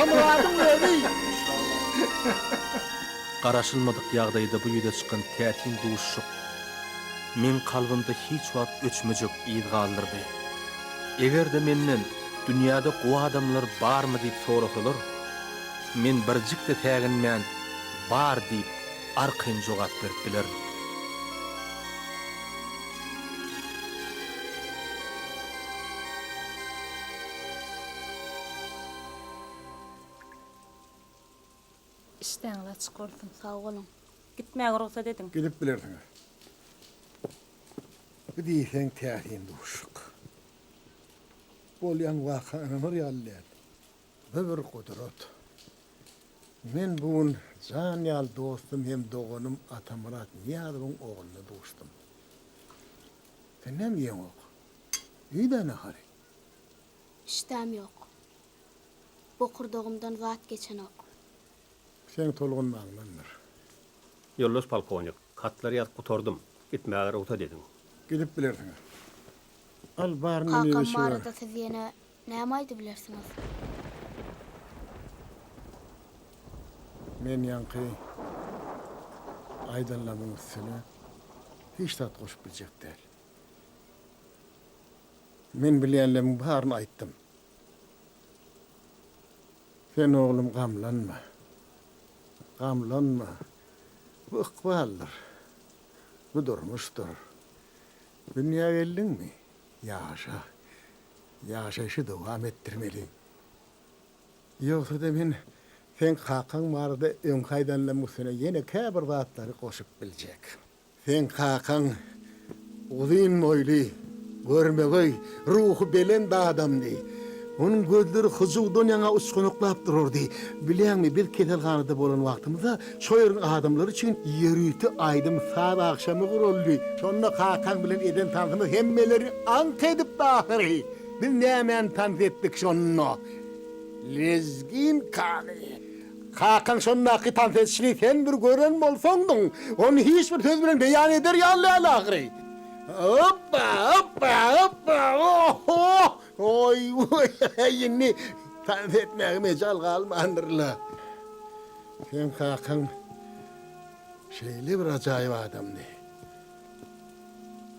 Muradın özi. Garaşılmadyk ýagdaýda bu ýüde çykan täsin duşşuk men kalbymda hiç wagt öçmejek ýyl galdyrdy. Egerde menden dünýäde gowy adamlar barmy diýip sorasalar, men birjik de täginmän bar diýip arkyn jogap berip bilerim. İşten açık olsun, sağ olun. Gitmeye ruhsat edin. Gidip bilirsin. Bir diýsen täsin duşuk. Bolýan wakanyny ýallaýar. Bir kudret. Men bugun jan ýal dostum hem doganym Atamurat Niýazowyň oğluny dostum. Sen näme ýeň ok? Ýa-da nahary? İştem yok. Bokurdogumdan zat geçen ok. Sen tolgunmaňdandyr. Yoldaş polkovnik, katları yat kutordum. Gitmeye ruhsat edin. Gidip bilirsin. Al barny Kakam meşe. mağarada siz yine näme bilirsiniz? Men ýanky aýdanlamyň üstüne hiç tat goşup biljek däl. Men bilýänleriň baryny aýtdym. Sen oğlum gamlanma. Gamlanma. Bu ykbaldyr. Bu durmuşdur. Dünýä geldiňmi? Ýaşa. Ýaşaşy dowam etdirmeli. Ýogsa da men sen kakaň barada öňkaýdanlaryň üstüne ýene käbir watlary goşup biljek. Sen kakaň uzyn moýly, görmegi, ruhy belen da adamdy. Onun gözleri huzurdan yana uçkunuklap dururdu. Bilýärmi, bir ketel ganyda bolan wagtymyzda şoýryň adamlary üçin ýerüti aýdym saat akşamy guruldy. Şonda kakaň bilen eden tansymy hemmeleri ank edip dahyry. Biz nämen tanys etdik şonno? Lezgin kany. Kakaň şondaky tanys etişini sen bir gören bolsaňdyň, onu hiç bir söz bilen beýan eder ýaly ahry. Hoppa, hoppa, hoppa, oh! Oy, yine tanıt etmeye mecal kalmandırla. Sen kakaň şeyli bir acayip adamdı.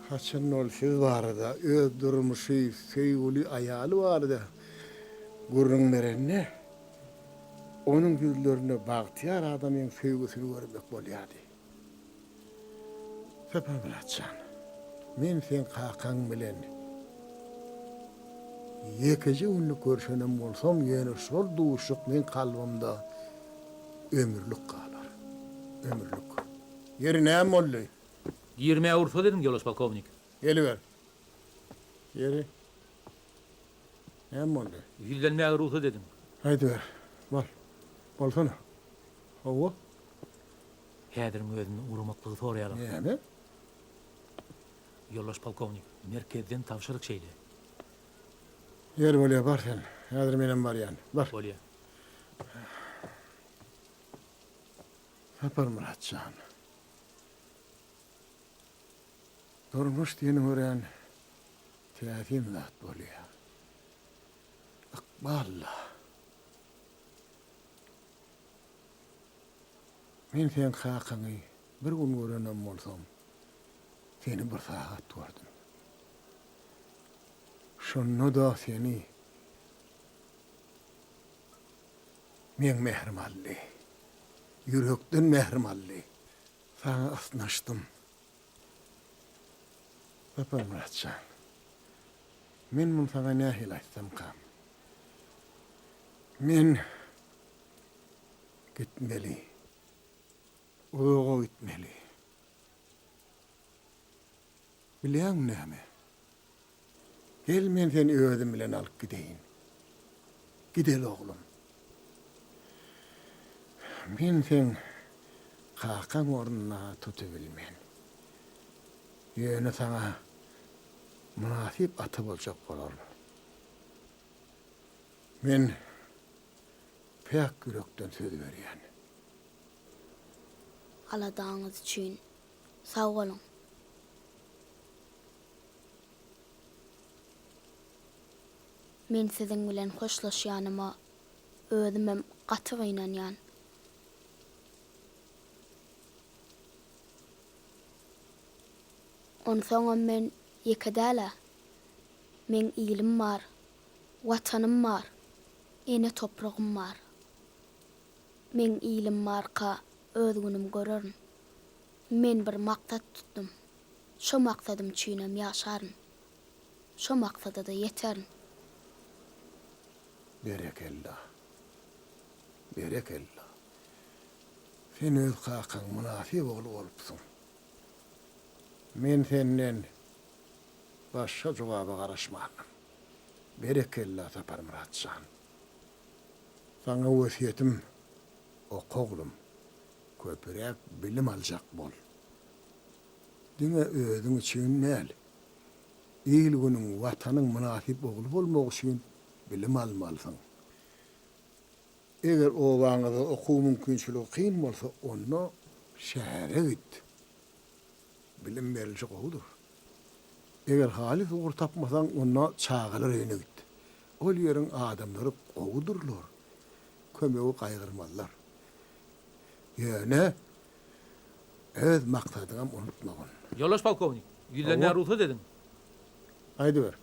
Haçan olsuz vardı, öldürmüşü, sevgili ayalı vardı. Gurrun merenne, onun gözlerine baktiyar adamın sevgisini görmek bolýardy. Sepä bilatçan, men sen kakaň bilen Yekece ünlü görşenem bolsam ýene şol duşuk men kalbymda ömürlük galar. Ömürlük. Yeri näme boldy? 20 urfa dedim Yoldaş polkovnik. Geliver. Yeri. Näme boldy? Ýyldanmagy ruhsat dedim. Haydi ver. Bol. Bolsana. Owo. Häzir özüni urmaklygy soraýarlar. Näme? Yoldaş polkovnik, merkezden tawşyryk şeýle. Yer bolýar bar sen. Häzir menen bar ýani. Bar. Bolýar. Sapar Muratcan. Durmuş diýeni gören täsin zat bolýar. Ykballa. Men sen kakaňy bir gün görenem bolsam, seni bir saat gördüm. Şonno da seni men mehrimally, yürekden mehrimally sana asnaşdym. Papa Muratcan, men mun sana nähil aýtsam kam. Men gitmeli, oğuğa gitmeli. Bilýän näme? Gel men seni özüm bilen alyp gideýin. Gidel oğlum. Men sen kakaň ornuna tutubilmen. Ýöne sana münasip aty boljak bolar. Men pek yürekden söz berýän. Aladağınız için sağ olun. Men sizin bilen hoşlaşýanyma özümem gaty gynanýan. Onsoňam men ýekedäle. Men ilim bar, watanym bar, ene topragym bar. Men ilim marka öz günüm görürüm. Men bir maksat tutdum. Şo maksadym çiğnem ýaşaryn. Şo maksada da ýeterin. Berekella. Berekella. Sen öz kakaň münafik ogly bolupsyň. Men senden başga jogaba garaşmam. Berekella tapar Muratjan. Sana wesiýetim okoglum. Köpürek bilim aljak bol. Diňe özüň üçin näl? İl günüň watanyň münasip ogly bolmak üçin bilim almalysyň. Eger o waňyda okuw mümkinçiligi kyn bolsa, onu şähere git. Bilim berilýär gowdur. Eger halis ugur tapmasaň, onu çağalar öýüne git. Ol ýeriň adamlary gowdurlar. Kömegi gaýgyrmalylar. Ýöne öz maksadyňam unutmagyn. Yoldaş polkovnik, yüzlerine ruhsa dedim. Aýdy ber.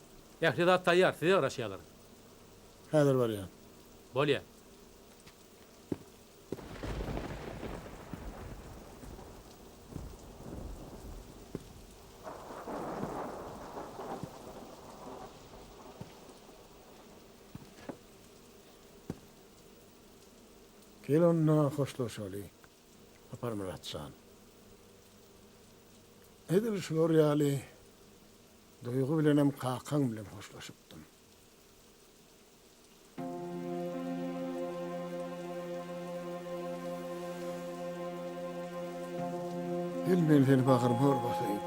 Ählidat taýýar, size garaşýarlar. Häzir barýan. Bolýa. Gel onunla hoşlaşaly. Apar Muratjan. Edil şolor ýaly. Doýgu bilenem kakaň bilen hoşlaşypdym. Gel men seni bagyrma hor basaýyn.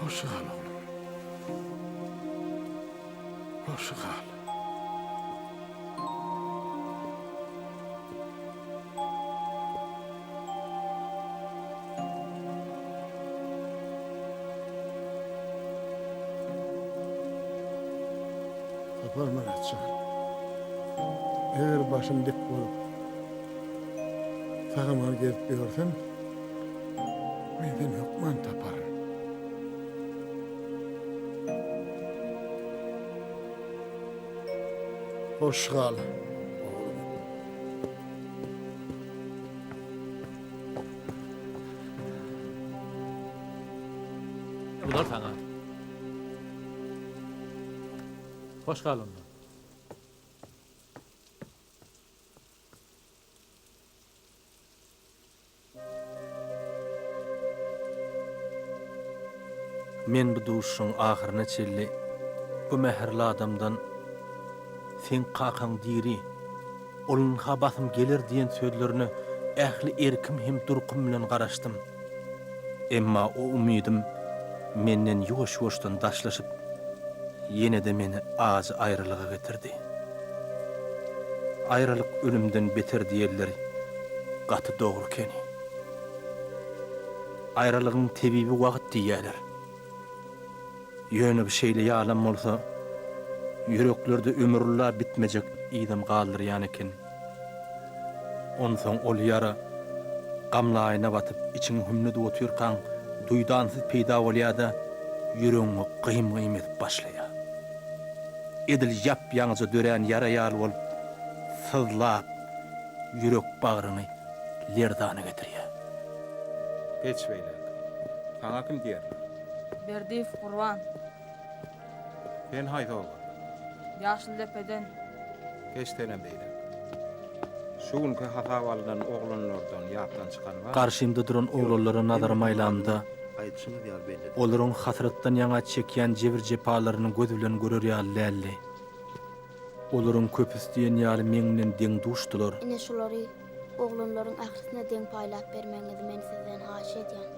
Hoşça kal oğlum. Hoşça kal. Apar Muratjan. Eger başym dik bolup sagymar gelip ýörsem, men seni hukman taparym. Hoş kal. Bular sana. Hoş kalın. Men bu duşun ahyryna çelli bu meherli adamdan sen kakaň diri, olunha basym gelir diýen sözlerini ähli erkim hem durkum bilen garaşdym. Emma o umidim menden ýoş-ýoşdan daşlaşyp, ýene de meni azy aýrylyga getirdi. Aýrylyk ölümden beter diýerler, gaty dogry keni. Aýrylygyň tebibi wagt diýerler. Ýöne bir şeýle ýalan bolsa, yüreklerde ömürler bitmejek idam galdyrýan eken. Onsoň ol ýara gamlaýyna batyp içiň hümnede otyrkan duýdansyz peýda bolýar-da yüregiňi gym-gym etip başlaýar. Edil ýap-ýaňyja dören ýara ýaly bolup sızlap yürek bagyryny lerdana getirýär. Geç beýle. Sana kim diýer? Berdiýew Gurban, Ben haýda Ýaşyldepeden. geçtenen beýle. Şu günkü hatawalydan oglanlardan ýapdan çykan bar. Karşymda duran oglanlara nazarym aýlamda, olaryň hasratdan ýaňa çekýän jebir jepalaryny göz bilen görer ýaly. Olaryň köpüsdiýen ýaly meňden deň duşdular. Ine şolary oglanlaryň ahyrsyna deň paýlap bermeňizi men sizden haşy edýän.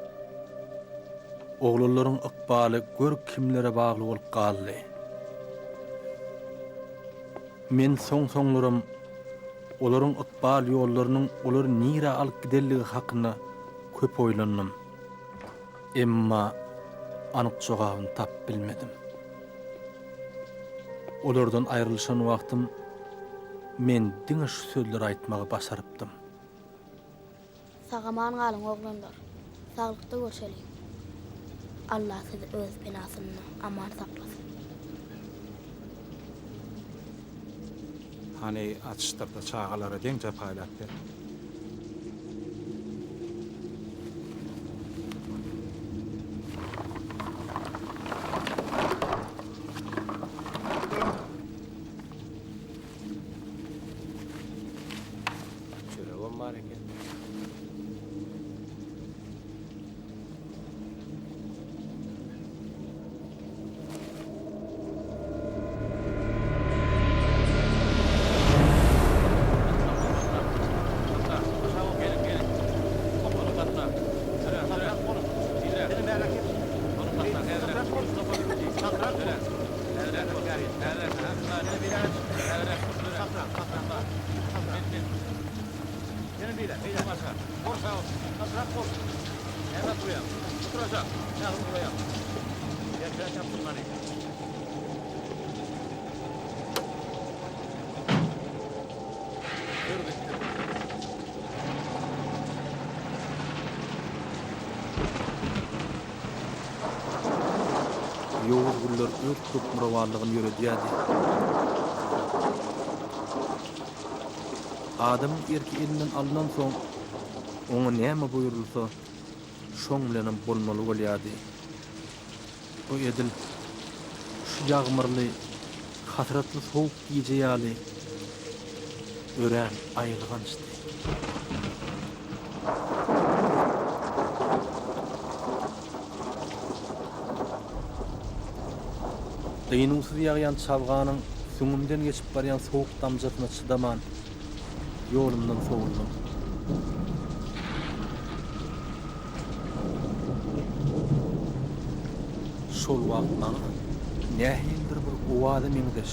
Oglanlaryň ykbaly gör kimlere bagly bolup galdy. Men soň-soňlarym olaryň ykbal ýollarynyň olar nire alyp giderligi hakyna köp oýlandym. Emma anyk jogabyny tap bilmedim. Olardan ayrılışan wagtym men diňe şu sözleri aýtmagy başarypdym. Sagaman galyň oglanlar. Saglykda görşelik. Allah sizi öz benasyny aman saklasın. Hani atıştırda çağalara deňce paýlap ber. Çöregem bar eken. Yoğuz güller öz tutmurawarlygyny ýöredýärdi. Adam erki elinden alınan soň oňa näme buyurulsa şoň bilen bolmaly bolýardy. O edil şu ýagmyrly, hasyratly sowuk gije ýaly ören aýylgan işte. Dynusuz ýagýan çalganyň süňümden geçip barýan sowuk damjasyna çydaman ýolumdan soňuldum. Şol wagt maňa nähildir bir owada meňdeş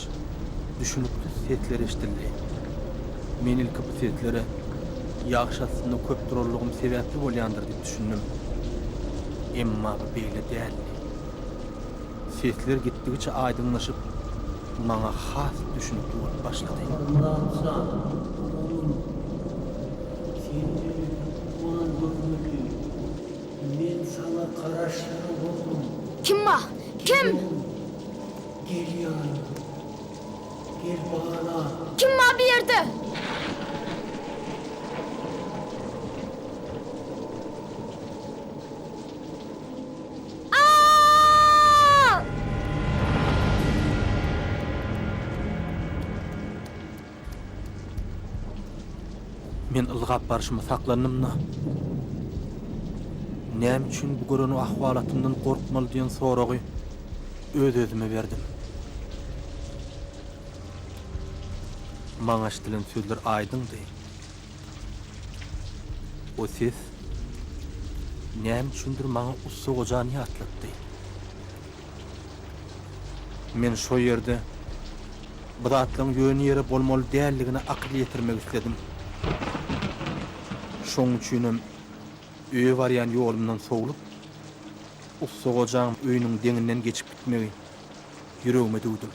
düşünüpli setler eşdildi. Men ilki bu setlere ýagşasyny köp durarlygym sebäpli bolýandyr diýip düşündüm. Emma bu beýle däl. Setler gitdigiçe aýdynlaşyp maňa has düşünüp bolup başlady. Muratcan, oğlum, seni tuğan görmeli. Men sana karaşlarım oğlum. Kim ma? Kim? Gel yanıma. Gel bana. Kim ma bir yerde? Aa! Men ılgap barşyma saklandymna. Näme üçin bu göreni ahwalatymdan gorkmaly diýen soragy öz-özüme berdim. Maňa eşitilen sözler aýdyndy. O ses näme üçindir maňa ussugajany ýatlatdy. Men şo ýerde bu zatlaryň ýöne ýere bolmaly dälligine akly ýetirmek isledim. Şoň üçinem öýe barýan ýolumdan sowlup, ussugajam öýüniň deňinden geçip gitmegi ýüregime dugdum.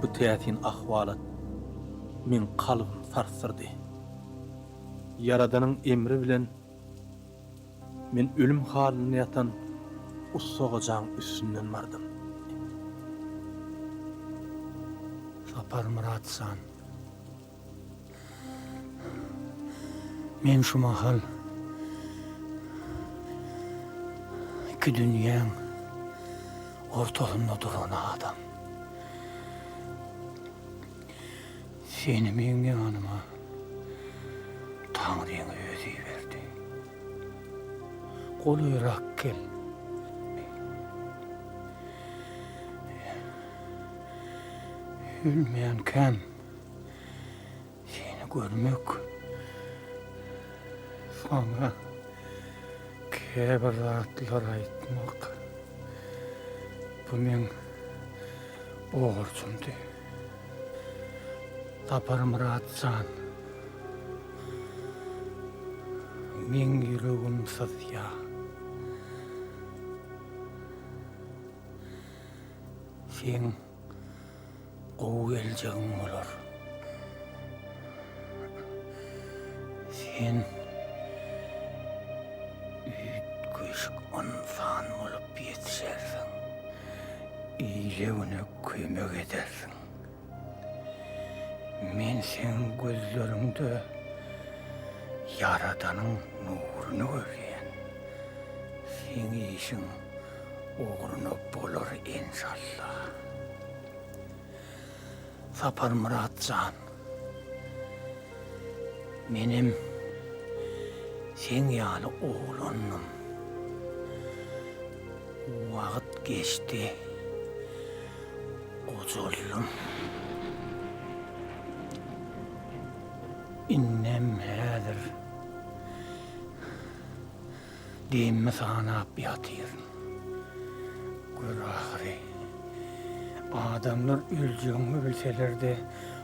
Bu täsin ahwalat men kalbym sarsyrdy. Yaradanyň emri bilen men ölüm halyna ýatan ussogajaň üstünden bardym. Sapar Muratsan. Men şu mahal iki dünýäň ortagynda duran adam. Seni meň ýanyma Taňryň özi berdi. Golyrak kel. Ülmeyen kem. Seni görmek. Sana käbir zatlar aýtmak. Bu men borçumdy. Sapar Muratsan. Men ýüregim sızya. Sen gowy eljegiň bolar. Sen üýtgüşik insan bolup ýetişersiň. Eýlegine kömek edersiň. Men sen gözleriňde Yaradanyň nuruny görýän. Sen işiň ogrunyp bolar inşallah. Sapar Muratsan. Menim sen ýaly oglanım. Wagt geçti. Ozullum. İnnem häzir diýme sana ýatyr. Gör ahry. Adamlar öljeğimi bilseler de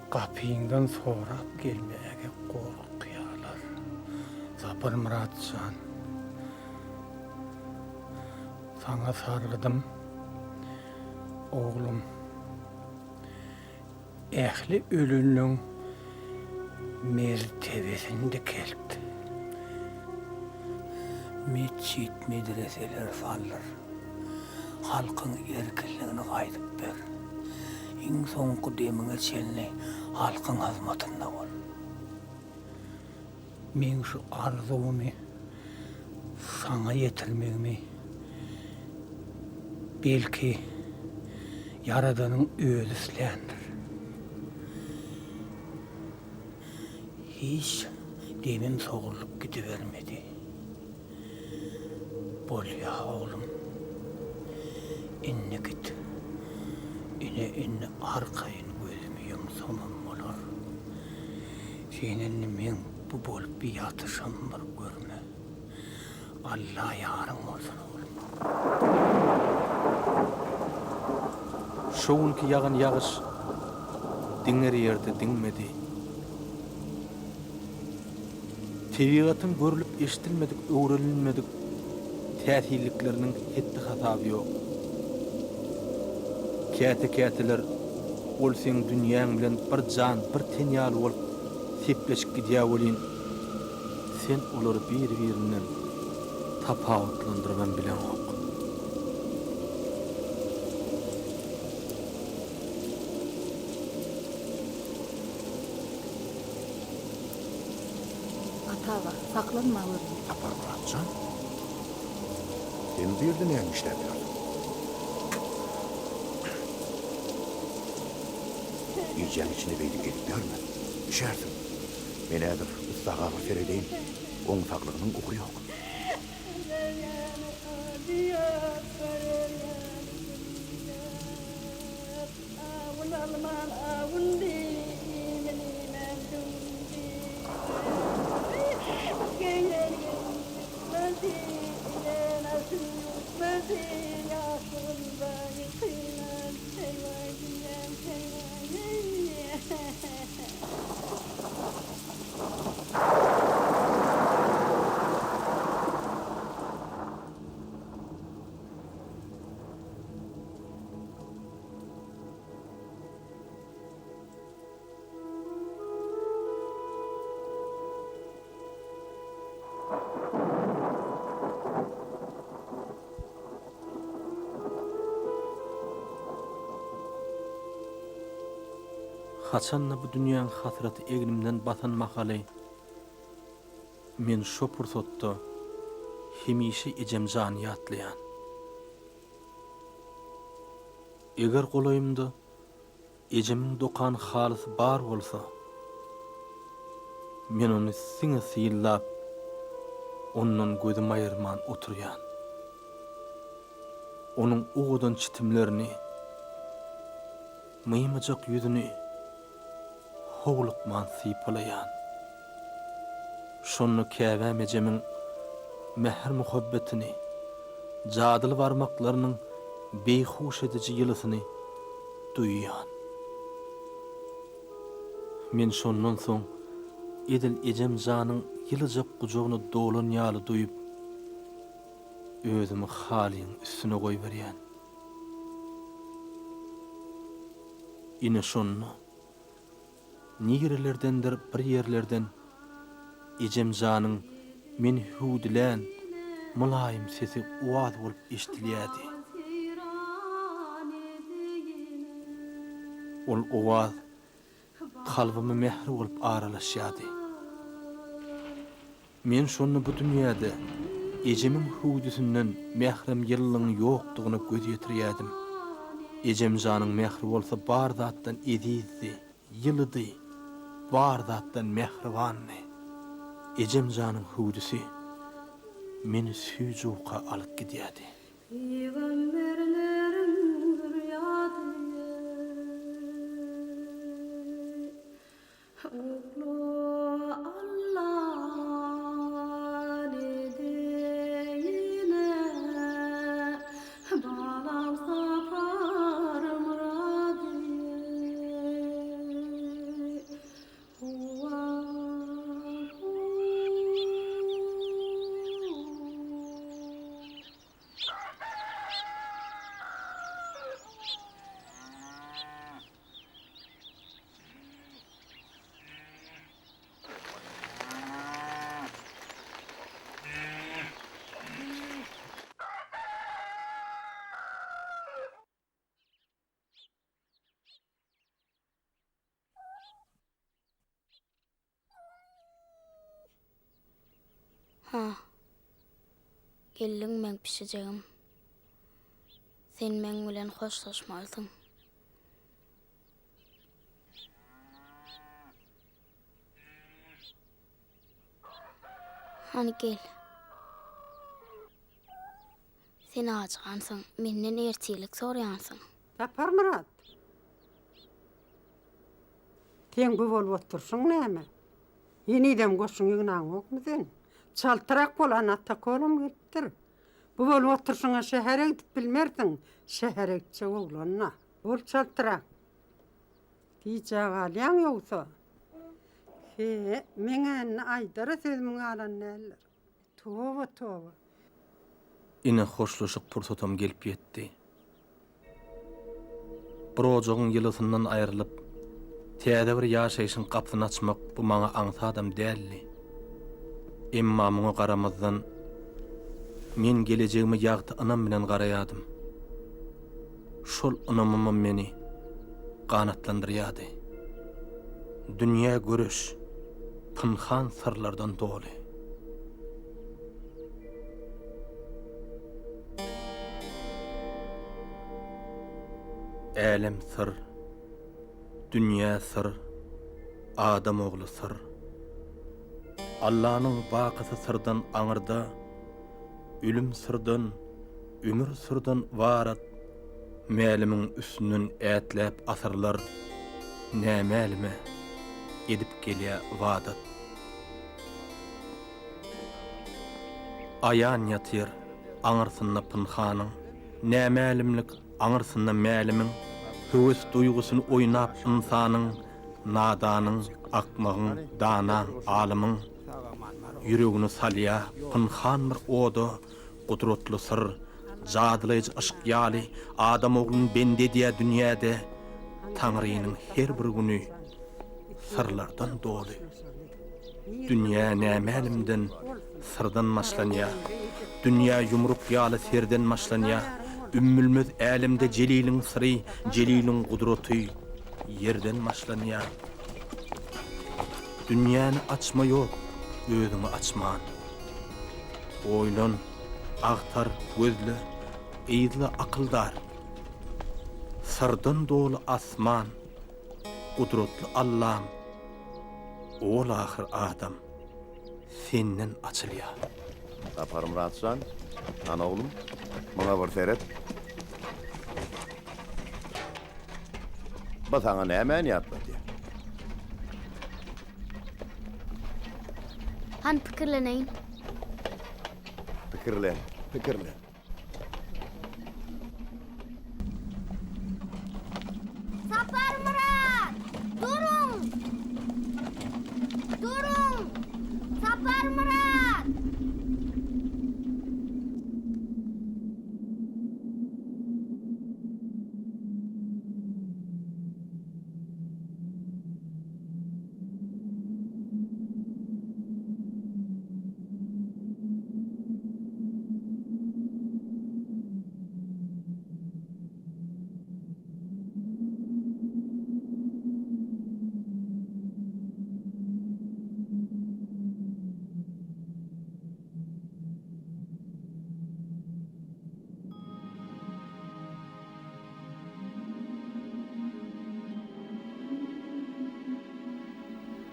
kapıyından sorap gelmege korkuyalar. Sapar Muratsan. Sana sarıldım. Oğlum. Ehli ölünün mertebesinde keldi. Meçhit medreseler sallar. Halkın erkinliğini gaýdyp ber. Iň soňky demiňe çelni halkyň hazmatynda bol. Men şu arzumy sana ýetirmegimi belki Yaradanyň özü islendir. Hiç demim soğulup gidivermedi. Bol ya oğlum. İnne git. İnne arkayın gözümü yumsamam olur. Seninle men bu bolup bir yatışam var görme. Allah yarın olsun oğlum. Şoňky ýagan ýagyş diňer ýerde diňmedi. Tebigatyň görülüp eşitilmedik, öwrelenmedik täsirlikleriniň hetdi hataby ýok. Käte-käteler ol sen dünýäň bilen bir jan, bir ten ýaly bolup sepleşip gidýär bolýan. Sen olary bir-birinden tapawutlandyrman bilen ok. Atala, saklanma öyle. Sapar Muratsan. Sen bu ýerde näme işläp ýördiň? Ýerjäň içine beýdi gelip ýörme. Düşersin. Men häzir ıslaga seredeýin. Oň saklygynyň ugury ýok. Kaçanla bu dünyanın hatıratı egnimden batan makalı, men şo pursatda hemişe ejemjany ýatlaýan. Eger golaýymda ejemiň dokan halysy bar bolsa, men onu siňe syýlap, ondan gözüm aýyrman oturýan. Onun oğudan çitimlerini, mıymacak yüzünü hoğlukman sıypalayan. Şonu käbäm ejemiň mehr muhabbetini, jadyly barmaklarının beyhuş edici ýylysyny duýýan. Men şondan soň edil ejem janyň ýylyjak gujogyny dolan ýaly duýup, özümi halyň üstüne goýberýän. Ine şonu niýerelerdendir bir ýerlerden ejem janyň men hudilän mulayim sesi uwaz bolup eşdilýärdi. Ol uwaz kalbymy mehr bolup aralaşýardy. Men şonu bu dünýäde ejemiň hudisinden mehrem ýyllyň ýokdugyny göz ýetirýärdim. Ejem janyň mehri bolsa bar zatdan edizdi, ýylydy, bar zatdan mehribandy. Ejem janyň hudisi meni süýjüka alyp gidýärdi. Ha. Gelliň men pişejegim. Sen men bilen hoşlaşmalysyň. Hani gel. Sen açgansyň, menden ertilik sorýansyň. Yapar Murat. Teň bu bolup oturşyň näme? Ýenidem goşuň ýygnaň okmydyň? Çaltyrak bolan atta kolum gittir. Bu bolup oturşyňa şähere gidip bilmerdiň. Şähere gitse oglanyna. Bol çaltyrak. Diýje galýaň ýoksa. Meňe aýdara sözümiň alan näler. Toba toba. Ine hoşlaşyk pursatam gelip ýetdi. Projogyň ýylysyndan aýrylyp, täze bir ýaşaýyşyň kapsyny açmak bu maňa aňsadam däldi. Emma muňa garamazdan men gelejegime ýagty anam bilen garaýadym. Şol anamam meni ganatlandyrýardy. Dünýä görüş pynhan sırlardan doly. Älim sır, dünýä sır, adam ogly sır. Allah'ın bakısı sırdan aňyrda, ölüm sırdan, ömür sırdan varat, mälimiň üstünden ätläp asyrlar, nämälime edip gelýär wadat. Ayan ýatyr, aňyrsynda pynhanyň, nämälimlik aňyrsynda mälimiň, höwes duýgusyny oýnap insanyň, nadanyň, akmagyň, danaň, alymyň, yüregini salya, pınhan bir oda, kudretli sır, jadylyjy aşk ýaly, adam oglun bende diýe dünýäde, Taňrynyň her bir güni sırlardan doly. Dünýä nämälimden sırdan maşlanýar, dünýä yumruk ýaly serden maşlanýar, ümmülmez älimde Celiliň syry, Celiliň gudraty, yerden başlanýar. Dünýäni açma ýok, özüňi açman. Oýlan, agtar gözlü, eýdli akyldar. Sırdan dolu asman, kudretli Allah'ım, ol ahir adam, senden açılýar. Saparım rahatsan, ana oğlum, bana bir seyret. Batana ne hemen yatmadı ya. Han pikirleneyin. Fikirlen, fikirlen. Sapar Murat! Durun! Durun! Sapar Murat!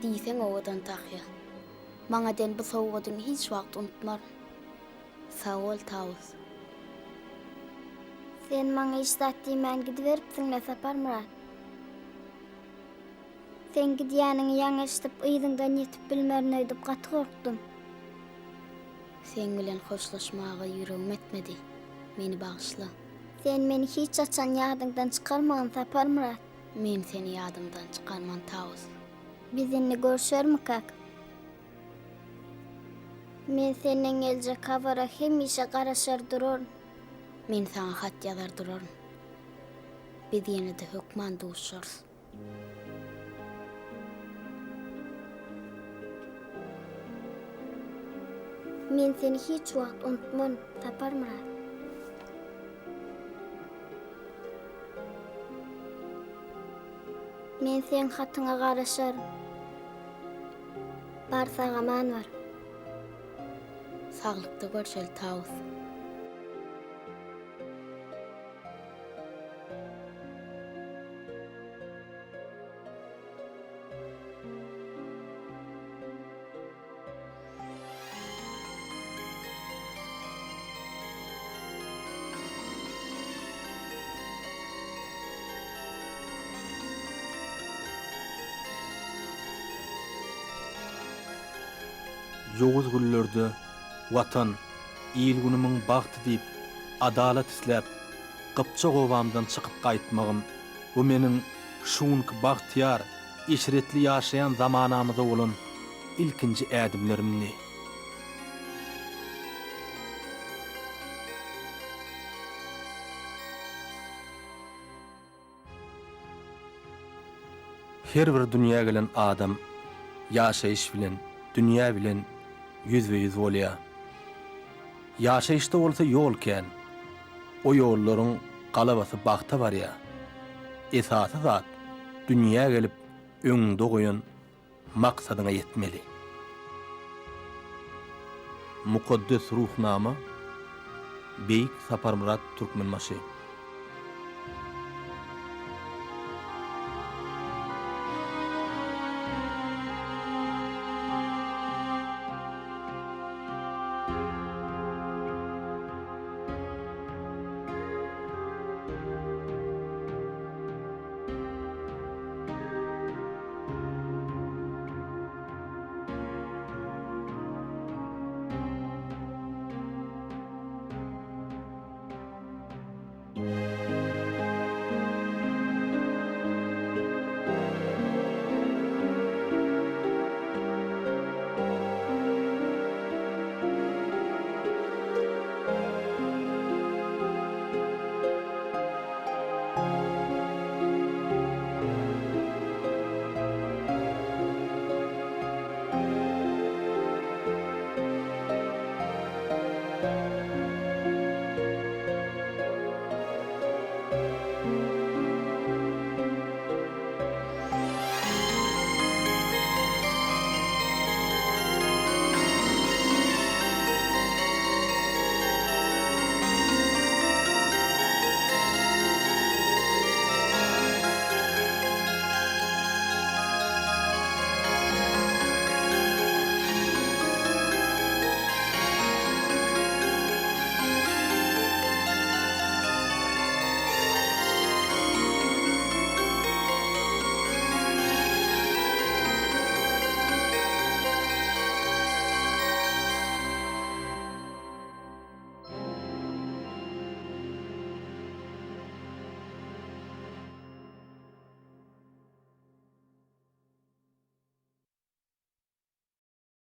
Diýseň owadan taýya. Maňa den bu sowgadyň hiç wagt unutmar. Sag ol Tawus. Sen maňa hiç zat diýmän gidiberipsiň Sapar Murat. Sen gidýäniň ýaňyşdyp ýygyňdan ýetip bilmärni öýdüp gaty gorkdum. Sen bilen hoşlaşmaga ýüregim etmedi. Meni bagyşla. Sen meni hiç açan ýadyňdan çykarmagan Sapar Murat. Men seni ýadymdan çykarman Tawus. Biz inni görüşermik kak? Men senden gelecek kavara hemişe garaşar durarım. Men sana hat yazar durarım. Biz yine de hükman duşarız. Men seni hiç wagt unutmam, Sapar Murat. Men sen hatyňa garaşarym. Barsa gaman var. Sağlıkta görüşeli Tawus. Ýoguz güllerde watan, ýyl günümiň bagty diýip adalat isläp, gypçak owamdan çykyp gaýtmagym bu meniň şuňky bagtyar, işretli ýaşaýan zamanamyzda bolan ilkinji ädimlerimni. Her bir dünýä gelen adam ýaşaýyş bilen, dünýä bilen yüzbeýüz bolýar. Ýaşaýyşda bolsa ýolken, o ýollaryň galabasy bagta barýar. Esasy zat dünýä gelip öňünde goýan maksadyna ýetmeli. Mukaddes ruhnama Beyik Sapar Murat Türkmenbaşy